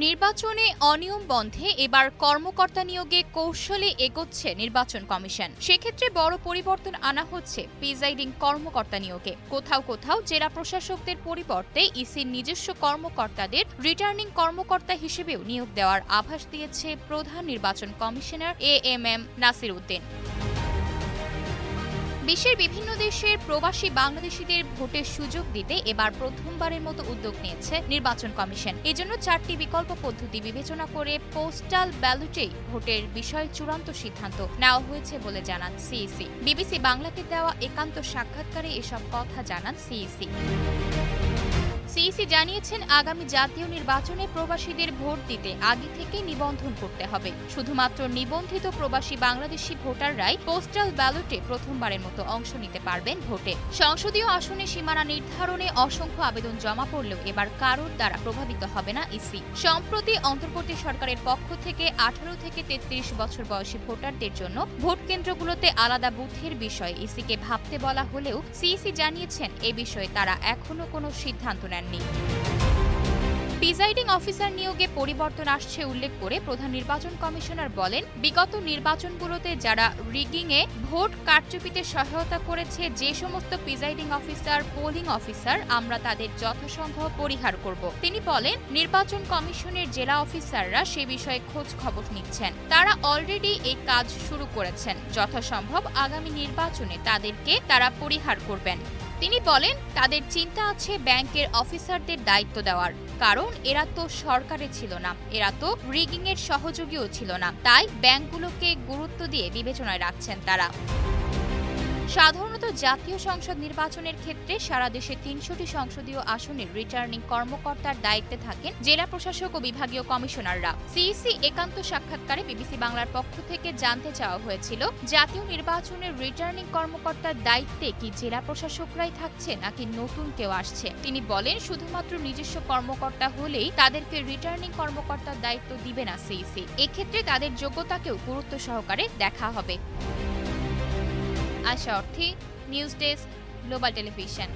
নির্বাচনে অনিয়ম বন্ধে এবার কর্মকর্তা নিয়োগে কৌশলে এগোচ্ছে নির্বাচন কমিশন। সেক্ষেত্রে বড় পরিবর্তন আনা হচ্ছে প্রিজাইডিং কর্মকর্তা নিয়োগে। কোথাও কোথাও জেলা প্রশাসকদের পরিবর্তে ইসির নিজস্ব কর্মকর্তাদের রিটার্নিং কর্মকর্তা হিসেবেও নিয়োগ দেওয়ার আভাস দিয়েছে প্রধান নির্বাচন কমিশনার এএমএম নাসির উদ্দিন। বিশ্বের বিভিন্ন দেশের প্রবাসী বাংলাদেশিদের ভোটের সুযোগ দিতে এবার প্রথমবারের মতো উদ্যোগ নিয়েছে নির্বাচন কমিশন। এজন্য 4টি বিকল্প পদ্ধতি বিবেচনা করে পোস্টাল ব্যালটেই ভোটের বিষয়ে চূড়ান্ত সিদ্ধান্ত নেওয়া হয়েছে বলে জানান সিইসি। বিবিসি বাংলাকে দেওয়া একান্ত সাক্ষাৎকারে এসব কথা জানান সিইসি। সিইসি জানিয়েছেন, আগামী জাতীয় নির্বাচনে প্রবাসীদের ভোট দিতে আগে থেকে নিবন্ধন করতে হবে। শুধুমাত্র নিবন্ধিত প্রবাসী বাংলাদেশি ভোটাররাই পোস্টাল ব্যালটে প্রথমবারের মতো অংশ নিতে পারবেন ভোটে। সংসদীয় আসনে সীমানা নির্ধারণে অসংখ্য আবেদন জমা পড়লেও এবার কারোর দ্বারা প্রভাবিত হবে না ইসি। সম্প্রতি অন্তর্বর্তী সরকারের পক্ষ থেকে 18 থেকে 33 বছর বয়সী ভোটারদের জন্য ভোট কেন্দ্রগুলোতে আলাদা বুথের বিষয়ে ইসিকে ভাবতে বলা হলেও সিইসি জানিয়েছেন, এ বিষয়ে তারা এখনো কোনো সিদ্ধান্ত নেননি। প্রিজাইডিং অফিসার নিয়োগে পরিবর্তন আসছে উল্লেখ করে প্রধান নির্বাচন কমিশনার বলেন, বিগত নির্বাচনগুলোতে যারা রিগিংয়ে ভোট কারচুপিতে সহায়তা করেছে যে সমস্ত প্রিজাইডিং অফিসার, পোলিং অফিসার, আমরা তাদের যথাসম্ভব পরিহার করব। তিনি বলেন, নির্বাচন কমিশনের জেলা অফিসাররা সে বিষয়ে খোঁজ খবর নিচ্ছেন। তারা অলরেডি এই কাজ শুরু করেছেন। যথাসম্ভব আগামী নির্বাচনে তাদেরকে তারা পরিহার করবেন। তিনি বলেন, তাদের চিন্তা আছে ব্যাংকের অফিসারদের দায়িত্ব দেওয়ার, কারণ এরা তো সরকারে ছিল না, এরা তো রিগিংয়ের সহযোগীও ছিল না, তাই ব্যাংকগুলোকে গুরুত্ব দিয়ে বিবেচনায় রাখছেন তারা। সাধারণত জাতীয় সংসদ নির্বাচনের ক্ষেত্রে সারা দেশে 300টি সংসদীয় আসনের রিটার্নিং কর্মকর্তার দায়িত্বে থাকেন জেলা প্রশাসক ও বিভাগীয় কমিশনাররা। সিইসি একান্ত সাক্ষাৎকারে বিবিসি বাংলার পক্ষ থেকে জানতে চাওয়া হয়েছিল, জাতীয় নির্বাচনের রিটার্নিং কর্মকর্তার দায়িত্বে কি জেলা প্রশাসকরাই থাকছে নাকি নতুন কেউ আসছে। তিনি বলেন, শুধুমাত্র নিজস্ব কর্মকর্তা হলেই তাদেরকে রিটার্নিং কর্মকর্তার দায়িত্ব দিবে না সিইসি। এক্ষেত্রে তাদের যোগ্যতাকেও গুরুত্ব সহকারে দেখা হবে। আশা অর্থী, নিউজ ডেস্ক, গ্লোবাল টেলিভিশন।